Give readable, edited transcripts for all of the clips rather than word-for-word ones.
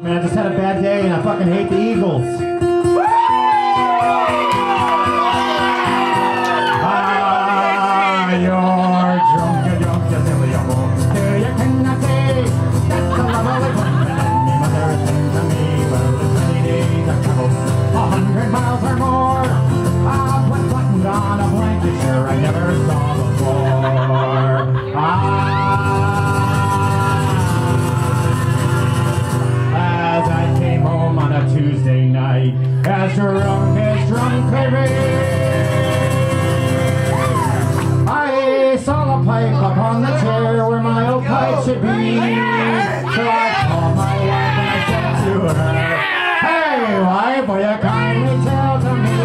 Man, I just had a bad day and I fucking hate the Eagles. You're drunk, you silly young. Still you cannot say that's the lovely one that any mother sings to me. Well, it's many days of travel, 100 miles or more. I put buttons on a blanket, sure I never saw before. As I came home on a Tuesday night, as drunk could be, I saw a pipe upon the chair where my old pipe should be. So I called my wife and I said to her, "Hey wife, will you kindly tell to me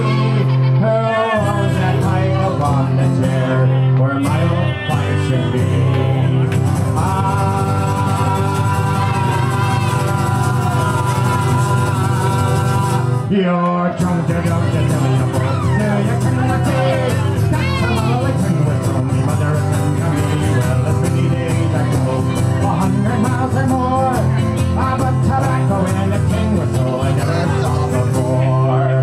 who owns that pipe upon the chair where my old pipe should be?" You're drunk, you silly young. Still you cannot take that's a lovely thing with only mother sent to me. Well, it's many days I go, 100 miles or more. But tobacco in the tin whistle I never saw before.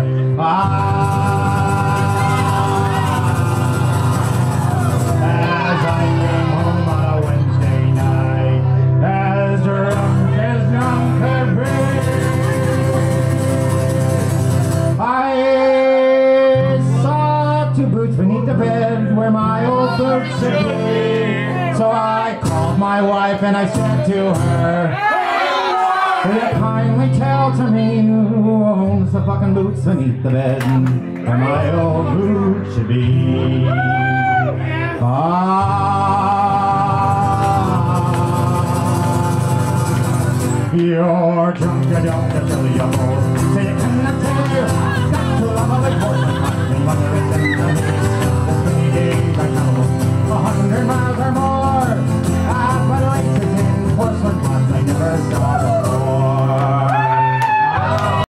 As I came home on a Wednesday night, as drunk could be, I saw two boots beneath the bed where my old boots should be. So I called my wife and I said to her, "Will you kindly tell to me who owns the fucking boots beneath the bed where my old boots should be?" You're drunk, you silly young. Say you cannot tell you